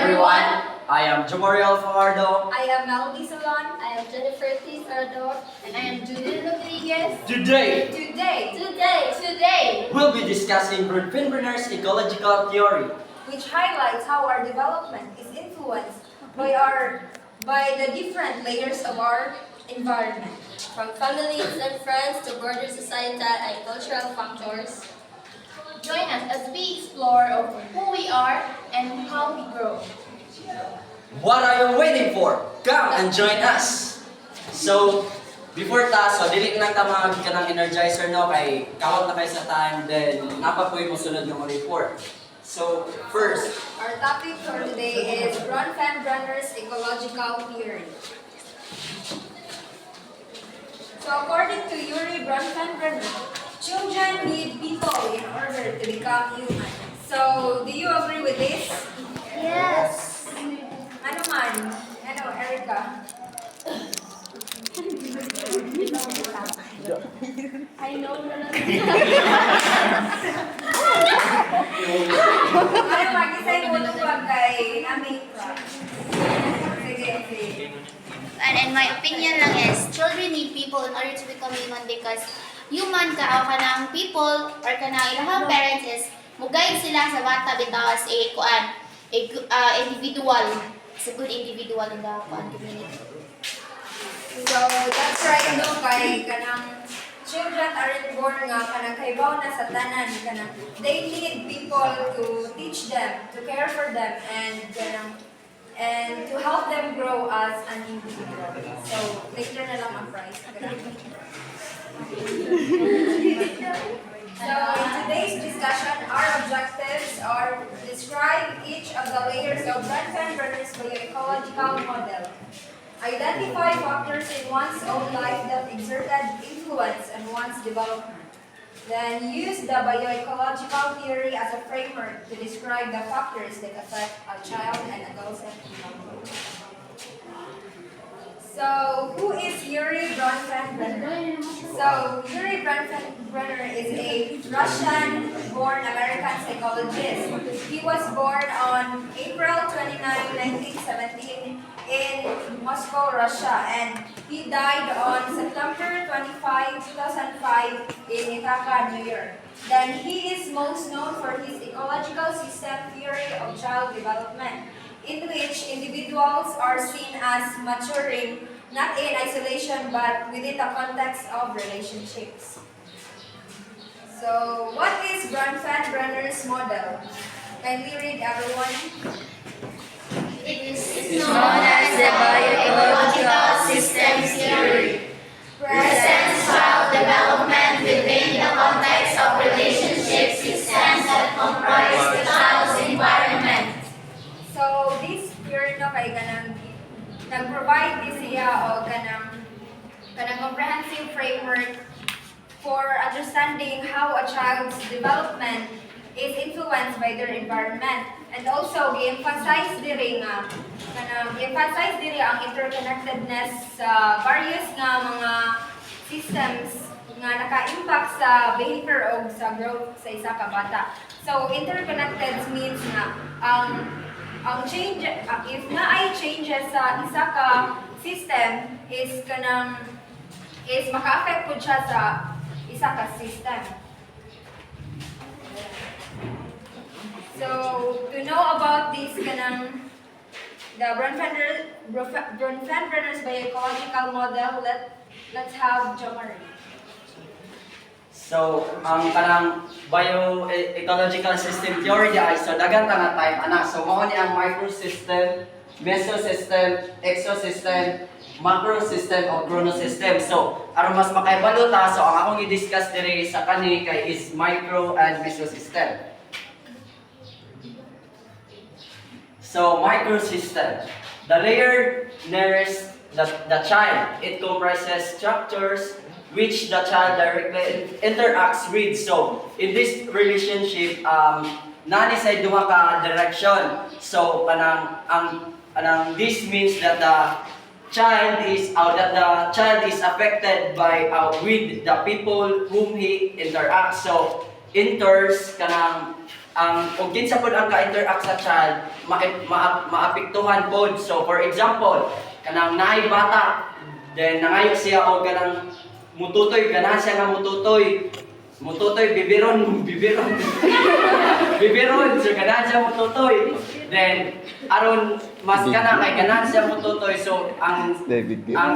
everyone. I am Jomariel Fajardo. I am Melody Salon. I am Jennifer T. Sardor. And I am Judith Rodriguez. Today, We'll be discussing Bronfenbrenner's ecological theory. Which highlights how our development is influenced by the different layers of our environment. from families and friends to broader societal and cultural factors. Join us as we explore of who we are and how we grow. What are you waiting for? Come and join us! So, before so dili lang ta mga kanang energizer no kay kawat na kayo sa time, then napapoy mo sunod ng report. So, first, Our topic for today is Bronfenbrenner's ecological theory. So according to Yuri Bronfenbrenner, children need people in order to become human. So, do you agree with this? Yes. Ano man? Ano, Erica? I know na Ano, mag-isay mo ito pag kay Aming Sige, sige. And in my opinion lang is, children need people in order to become human because human ka o kanang people or kanang ilahang parents is mugayad sila sa bata bitaw as individual. As a good individual in the community. So, that's right, no, kay kanang children aren't born nga kanang kaibaw na sa tanan kanang they need people to teach them, to care for them, and to help them grow as an individual. So, later na lang ang prize. So, in today's discussion, our objectives are describe each of the layers of Bronfenbrenner's bioecological model. Identify factors in one's own life that exerted influence on one's development. Then use the bioecological theory as a framework to describe the factors that affect a child and adolescent development. So, who is Yuri Bronfenbrenner? So, Yuri Bronfenbrenner is a Russian-born American psychologist. He was born on April 29, 1917 in Moscow, Russia, and he died on September 25, 2005 in Ithaca, New York. Then he is most known for his ecological system theory of child development, in which individuals are seen as maturing not in isolation but within the context of relationships. So, what is Bronfenbrenner's model? Can we read, everyone? It is known as the bioecological systems theory. Presents child development within the context of relationship systems that comprise the child's environment. So, this theory no kay kanang nag-provide this siya o kanang comprehensive framework for understanding how a child's development is influenced by their environment, and also gi-emphasize diri nga ang interconnectedness sa various nga mga systems nga naka-impact sa behavior o sa growth sa isa ka bata. So interconnected means nga ang change if naay changes sa isa ka system is maka-affect pud siya sa isa ka system. So, to know about this the Bronfenbrenner's bioecological model, let's have Jomari. so ang kanang bioecological system theory ay so dagan ta nga type ana. So mao ni ang microsystem, mesosystem, exosystem, macrosystem o chronosystem. So aron mas makaibalo ta, so ang akong i-discuss diri sa kani kay is micro and mesosystem. So, microsystem. The layer nearest the child. It comprises structures which the child directly interacts with. So, in this relationship, nani sa duha ka direction. So, this means that the child is affected by with the people whom he interacts. So, in turns kung kinsa pod ang ka-interact sa child, maapektuhan pod. So for example, kanang naay bata, then nangayo siya o ganang mututoy, ganahan siya nga mututoy. Mututoy, bibiron. Bibiron, so ganahan siya mututoy. Then, aron mas kana kay ganahan siya mututoy, so ang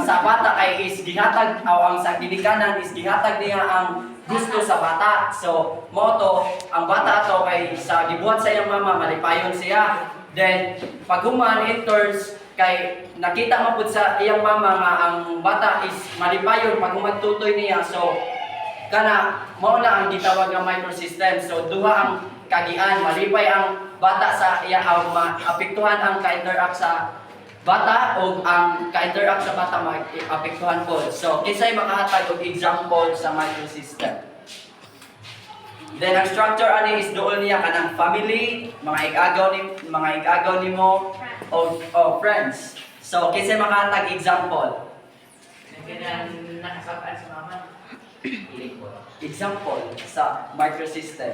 sa bata kay is gihatag, o ang sa ginikanan is gihatag niya ang gusto sa bata. So, mo to, ang bata to kay sa gibuhat sa iyang mama, malipayon siya. Then, pag human in turns, kay nakita mo pud sa iyang mama nga ang bata is malipayon pag human tutoy niya. So, kana mao na ang gitawag nga microsystem. So duha ang kagian, malipay ang bata sa iya ang maapektuhan ang ka-interact sa bata o ang ka-interact sa bata maapektuhan po. So kinsay makahatag og example sa microsystem. Then ang structure ani is dool niya kanang family, mga igagaw nimo o friends. So kinsay makahatag example. Ganyan nakasabaan sa mama. Example sa microsystem.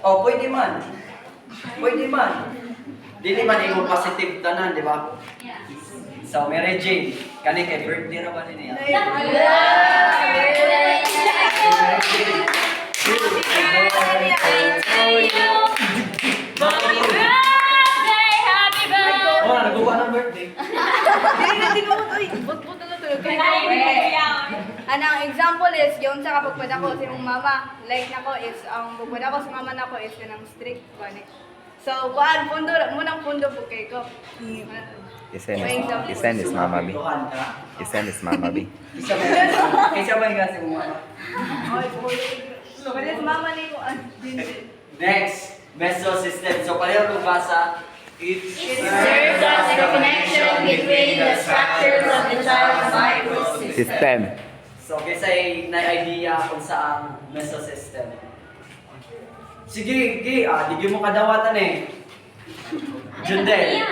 O, pwede man. Pwede man. Dili man imo positive tanan, di ba? So, Mary Jane, kani kay birthday ra ba niya? Oh, nagbuwa ng birthday. Ang example is, yung sa kapagpad ako sa imong mama, like nako is, ang bugpad ako sa mama nako is kanang strict ba ni. So, kuan pundo munang pundo po kay ko. Isen is Mama B. Tuhan ka. Isen is Mama B. Isa ba yung kasi mo ano? So, kasi mama ni ko Next, mesosystem. So, pareho kong basa. It serves as the connection between the structures of the child's microsystem. System. So, kisay na idea kung saan mesosystem. Sige, di mo kadawatan eh. Jundel.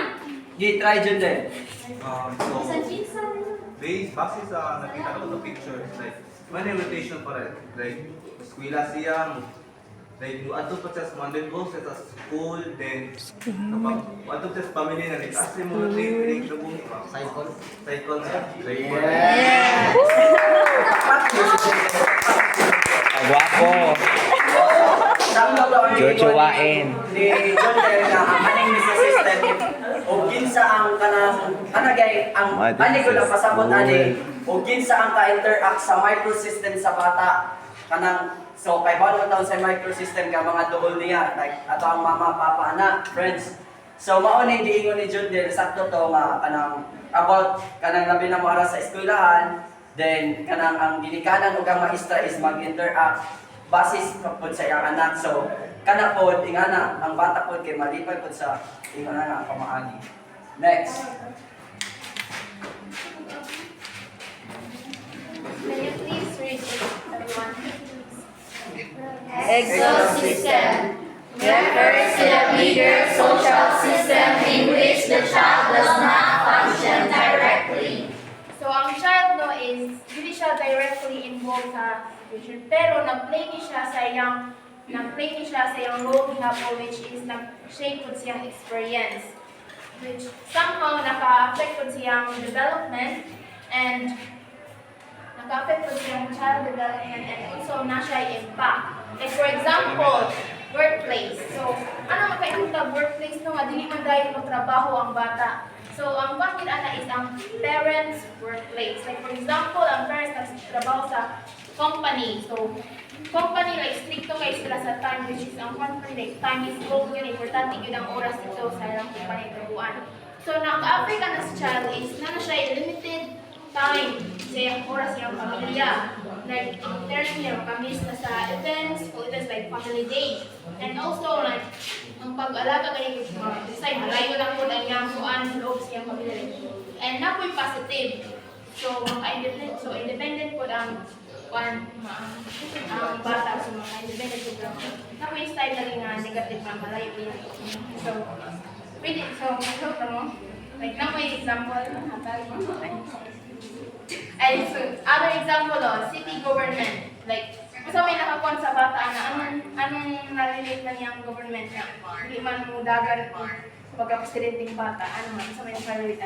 Di, try Jundel. Base sa nakita ko sa pictures, like, may invitation pa rin. Like, eskwela siya, like, ato pa siya sa Monday go sa school, then, kapag ato pa sa family na, like, asli mo na training, cycle siya. Like, Guwapo. Jojowain. Ni Jundel na ang aning mesosystem o ginsa ang kanagay ang ani ko lang pasabot ani o ginsa ang ka-interact sa microsystem sa bata kanang so kay bawal taon sa microsystem ka mga duol niya like ato ang mama papa anak friends. So mao ni giingon ni Jundel sakto to nga kanang about kanang labi na mo sa eskwelahan, then kanang ang ginikanan ug ang maestra is mag-interact basis pod sa iyang anak. So kana pod ingana ang bata pod kay malipay pod sa ingana nga pamaagi. Next. Can you please read it, everyone? Exosystem refers to the bigger social system in which the child does not function directly. So, ang child no is, hindi siya directly involved sa education, pero nag-play ni siya sa iyang role gihapon, which is nag-shape po siyang experience, which somehow naka-affect po siyang development and naka-affect po siyang child development and also na siya impact. Like for example, workplace. So, ano makainunta workplace no nga dili man dahil magtrabaho ang bata. So, ang bakit ana is ang parents' workplace. Like for example, ang parents nagtrabaho sa company. So, company like stricto kay sila sa time, which is ang company like time is gold yun, importante yun ang oras dito sa ilang company trabuan. So, naka-affect na sa child is na siya limited time sa iyang oras sa iyang pamilya. Like, ang parents niya makamiss na sa events like family day. And also, like, ang pag-alaga kayo sa decide, malayo lang po ang iyang kuan loob sa iyang pamilya. And na po'y positive. So, independent po ang ang bata, so independent po lang. Na po'y style na rin nga negative na malayo po yan. So, pwede, so, like, na po'y example, and so, other example, city government. Like, so may nakakuan sa bata na anong narinig i-nominate man yung government nga. Hindi man mo dagan sa pagka-presidenting bata. Ano man, sa may priority.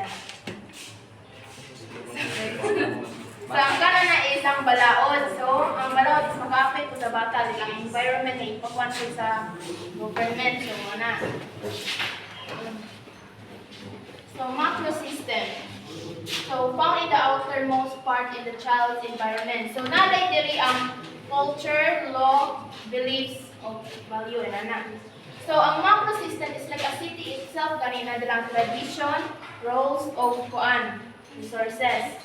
So, ang kanan na is ang balaod. So, ang balaod is maka-affect po sa bata. Ang environment na ipakuan po sa government. So, na. So, macro system. So, found in the outermost part in the child's environment. So, nalay diri ang culture, law, beliefs, of value, and anak. So, ang macro system is like a city itself, kanina nilang tradition, roles, o kuan, resources.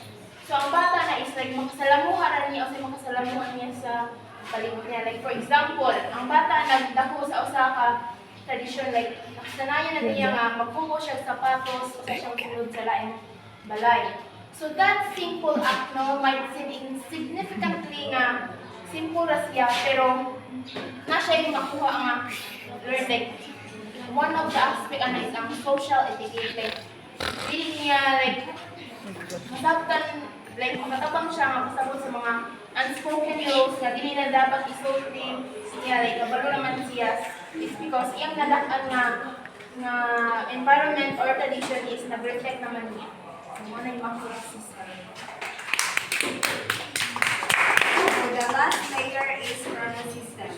So, ang bata na is like makasalamuhan niya o sa makasalamuhan niya sa palibot niya. Like, for example, ang bata nagdako sa usa ka tradition, like, nakasanayan na niya nga magkuko siya sa sapatos o sa siyang sulod sa laing balay. So, that simple act, no, might seem insignificantly nga simple ra siya, pero na siya yung makuha nga learn, like, one of the aspect ano is ang social etiquette, like, hindi niya, like, masabtan, like, makatabang siya nga pasabot sa mga unspoken rules nga dili na dapat isulti siya, like, kabalo naman siya is because iyang nadak-an nga environment or tradition is nag-reflect naman niya. So, ano yung macro system. So the last layer is chrono system.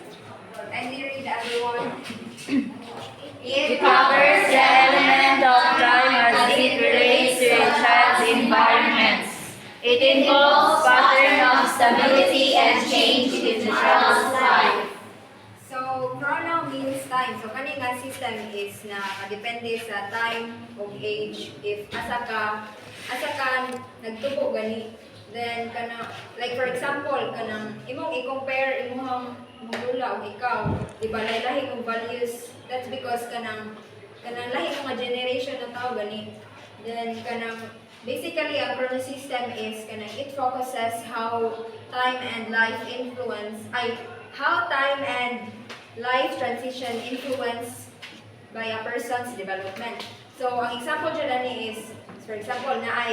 Kindly read everyone. It Covers the element of time as it relates to a child's environment. It involves pattern of stability and change in the child's life. So, chrono means time. So, kaning nga system is na depende sa time o age. If asa ka nagtubo gani, then kana, like for example, kanang imong i-compare imong lula o ikaw, di ba lahi mong values. That's because kanang lahi mga generation na tao gani. Then kanang basically ang chrono system is kanang it focuses how time and life transition influence by a person's development. So, ang example dyan is, for example, na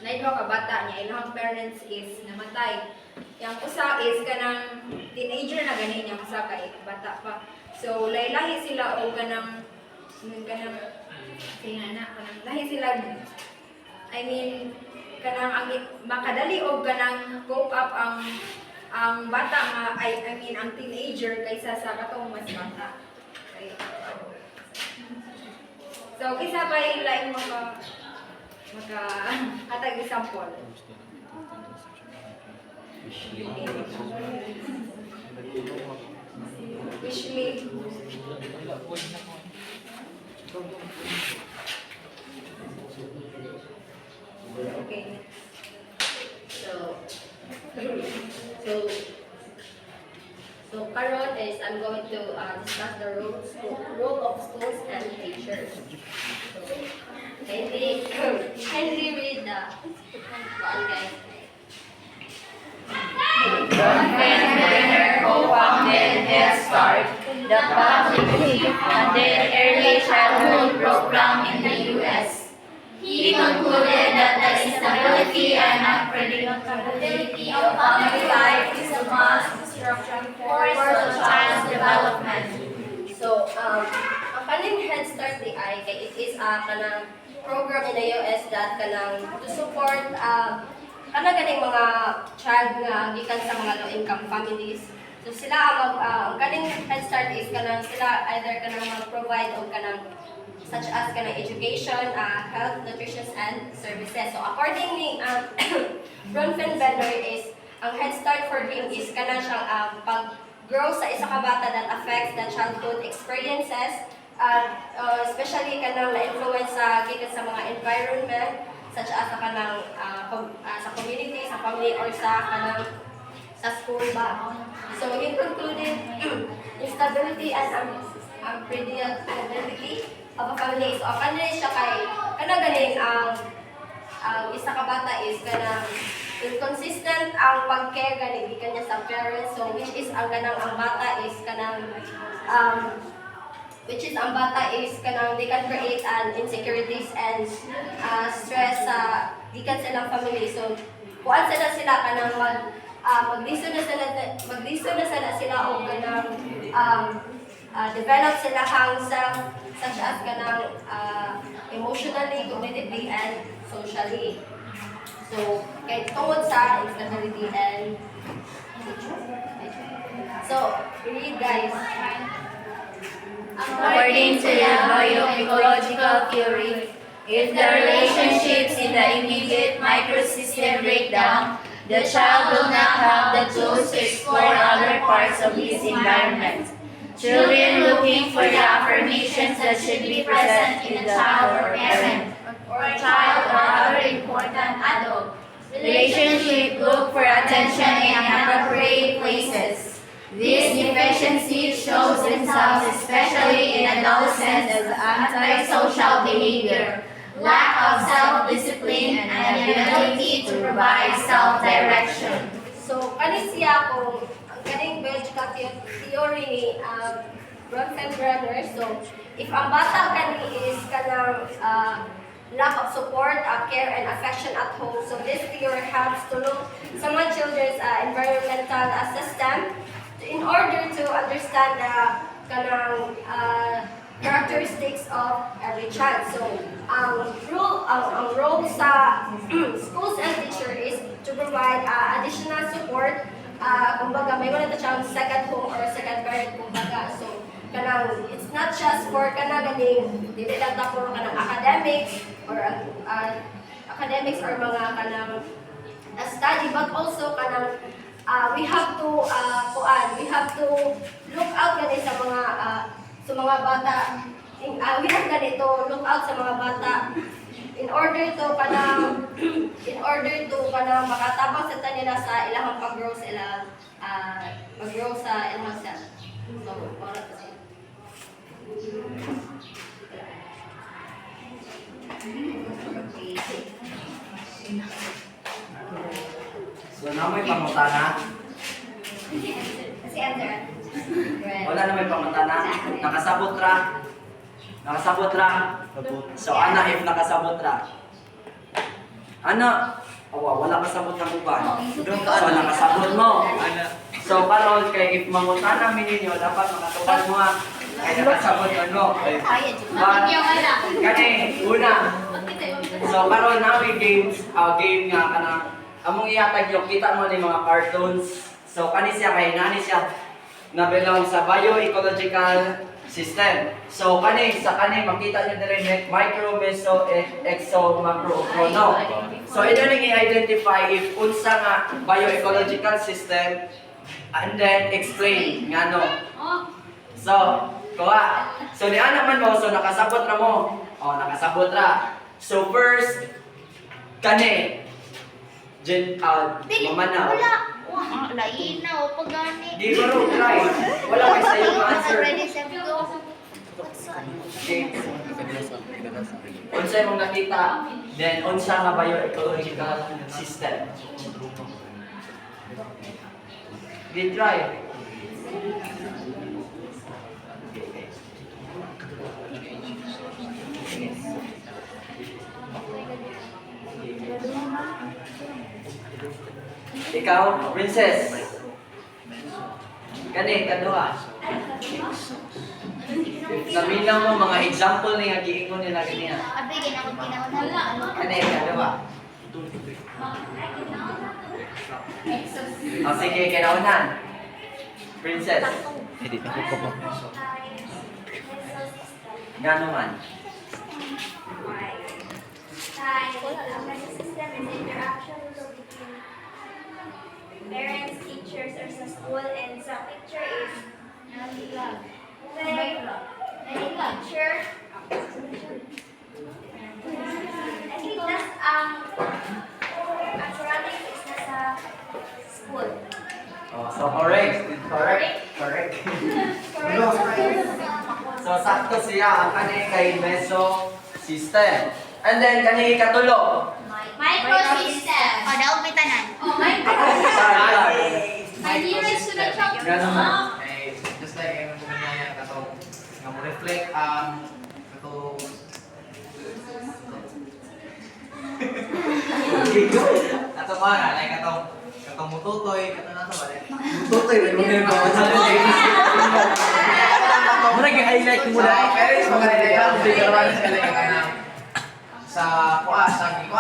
ito ka bata niya, ilang parents is namatay. Yang usa is kanang teenager na ganin, yung usa ka bata pa. So, lahi sila o kanang lahi sila, I mean, kanang ang makadali o kanang cope up ang bata nga, I mean, ang teenager kaysa sa katong mas bata. Okay. So, kisa ba yung laing hatag example? Wish me. Okay. So karon is I'm going to discuss the role of schools and teachers. So, kindly read the one, guys. Bronfenbrenner co-founded Head Start, the publicly funded early childhood program in the U.S. He concluded that the instability and unpredictability of family life is a must disruption for a child's development. So, ang kaning Head Start DI, it is a kanang program in the US that kanang to support kanang ganing mga child nga gikan sa mga low-income families. So sila ang kaning Head Start is kanang sila either kanang mag-provide og kanang such as kanang education, health, nutrition, and services. So accordingly, Bronfenbrenner is ang Head Start for him is kanang siyang pag-grow sa isa ka bata that affects the childhood experiences, especially kanang na-influence sa gikan sa mga environment such as sa kanang sa community, sa family, or sa kanang sa school ba. So he concluded instability and unpredictability of a family. So ang kanina siya kay kanang galing ang isa ka bata is kanang inconsistent ang pag-care galing gikan niya sa parents. So which is ang bata is kanang they can create insecurities and stress sa gikan silang family. So kuan sila kanang magliso na sila og kanang develop sila hang self such as kanang emotionally, cognitively, and socially. So, kay tungod sa instability and so, read guys. According to the bioecological theory, if the relationships in the immediate microsystem break down, the child will not have the tools to explore other parts of his environment. Children looking for the affirmations that should be present in a child or parent, or a child or other important adult. Relationship look for attention in inappropriate places. This deficiency shows themselves especially in adolescents as antisocial behavior, lack of self-discipline, and ability to provide self-direction. So, kani siya kung ang kaning biological theory ni Bronfenbrenner. So, if ang bata kani is kanang lack of support, care, and affection at home, so this theory helps to look sa mga children's environmental system in order to understand the kanang characteristics of every child. So, ang role sa schools and teacher is to provide additional support. Kumbaga, may wala na siyang second home or second parent, kumbaga. So, kanang, it's not just for kanang ganing, dili lang ta puro kanang academics or academics or mga kanang study, but also kanang we have to look out gani sa mga bata. We have ganito look out sa mga bata in order to makatabang sa nila sa ilang pag-grow sa ilang self. So, para to siya. So, na may pangutana? Si Andrea. Wala na may pangutana? Nakasabot ra? Nakasabot ra? So, ana if nakasabot ra? Ana? Wala kasabot ng uban. So, nakasabot mo. So, karon kay if mangutana mi ninyo, dapat makatuban mo nga. Kay nakasabot mo. But, kani, una. So, karon na may game nga kanang among ihatag yung kita mo ni mga cartoons. So, kani siya kay nani siya na belong sa bioecological system. So, sa kani makita niyo dire micro, meso, exo, macro, chrono. So, ito nang i-identify if unsa nga bioecological system and then explain nga no. So, kuha. So, di naman mo, so nakasabot ra mo. Nakasabot ra. So, first, kani, mamanaw. Lain na o pagani. Di ba ro, try. Wala kayo sa iyo answer. Already sabi ko. Okay. Unsa imong nakita, then unsa nga bioecological system. Di try. Ikaw, princess. Kani, kaduha. Naminaw mo mga example ni nga giingon nila ganiya. Abi ginakot pinaunan. Kani, kaduha. Sige, kinaunan. Princess. Edit ako ko pa. Gano man. System is interaction between parents, teachers, or sa school, and sa picture is teacher. I think that's surroundings is nasa school. So correct. So sakto siya ang kani kay meso system. And then kani katulo. Microsystem. O, daw may tanan. My nearest to the top. Gano man. Just like yung mga katong nga mo reflect katong ato pa na like katong mututoy katong nasa ba mututoy ba yung mga Pinagawa sa kanila ka na sa kuha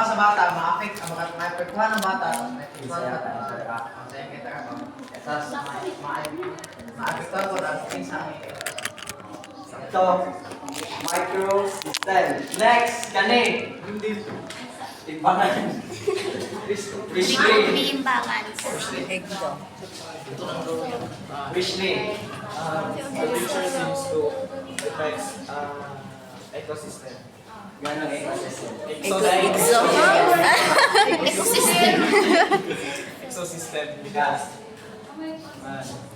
sa bata, maapektuhan ng bata, tapos maapektuhan ko ang sa Ito, microsystem. Next, kani. Timbangan. Wishley. Biimbangan. Wishley. the picture seems to affect ecosystem. Ganong ecosystem. Ecosystem. Ecosystem because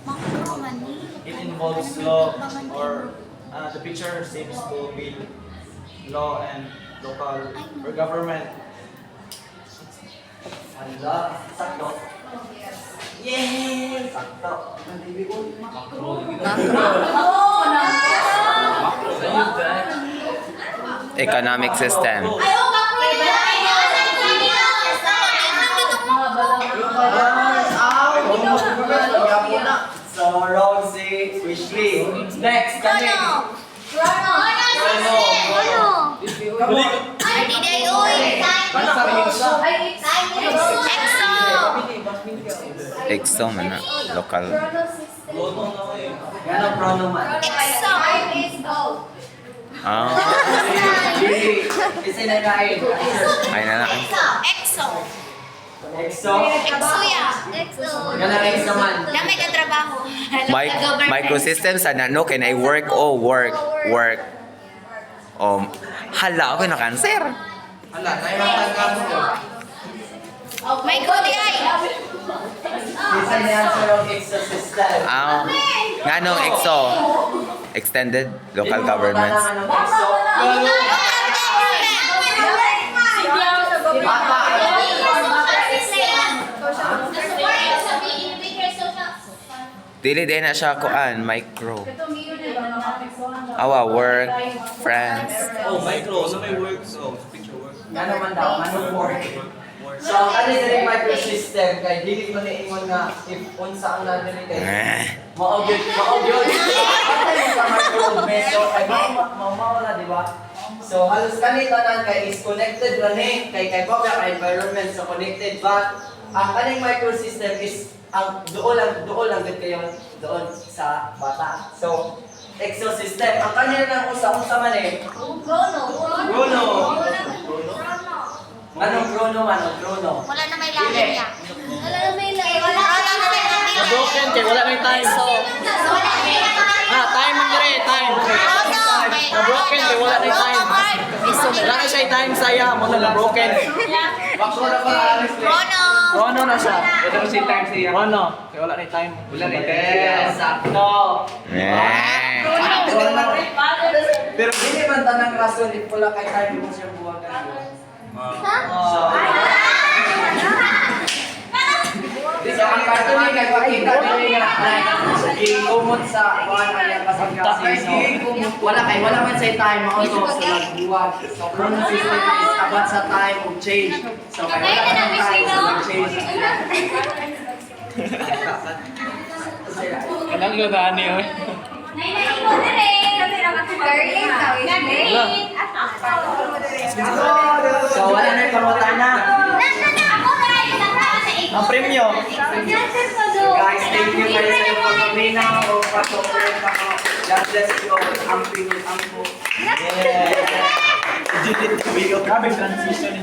Makro man ni. it involves law or the picture seems to be law and local or government. Hala, sakto. Yay! Sakto. Economic system. So, Rosie, Wishley. Next, kani. Exo man na. Local. Ganong pronoman. Ah. Kasi nakain. Ay na na. Exo. Exo. Exo Ganong exo man. Dami ka trabaho. Microsystem sa nano kay na work work. Hala ako na cancer. Hala, tayo matanggal mo. May good ay. Isa ni answer of exosystem. Nganong exo? Extended local governments. Anong exo? Dili din na siya kuan micro. Awa work, friends. Oh, micro. So may work. So, picture work. Ganong man daw, manong work. So, kani diri microsystem kay dili man niingon nga if unsa ang nadiri kay maogyod. Patay sa micro meso kay mawala di ba? So, halos kani tanan kay is connected ra ni kay bawya ka environment so connected but ang kaning microsystem is ang doon lang gud kayo doon sa bata. So, exosystem ang kanya nang usa man eh. Bruno. Anong Bruno? Wala na may langit niya. Broken kay wala may time. Time man dire, time. Broken kay wala na time. Wala na siya time saya, mo na broken. Bakso na pa alis. Rono na siya. Wala na siya time siya. Rono, kay wala na time. Wala na Yes, sakto. Pero hindi man tanang rason if wala kay time mo siya buwagan. So, ang cartoon ay nagpakita din nga i-umot sa kuhan ang kasi so wala man sa time auto sa nagbuwag. So chrono system is about sa time of change. So kay wala man time sa nag-change. Kanang yo gani oy. So wala na kamutan na. Ang premyo. Guys, thank you kayo sa inyong pagpaminaw o pag-operate ako. God bless you all. Amping. Yeah. Grabe transition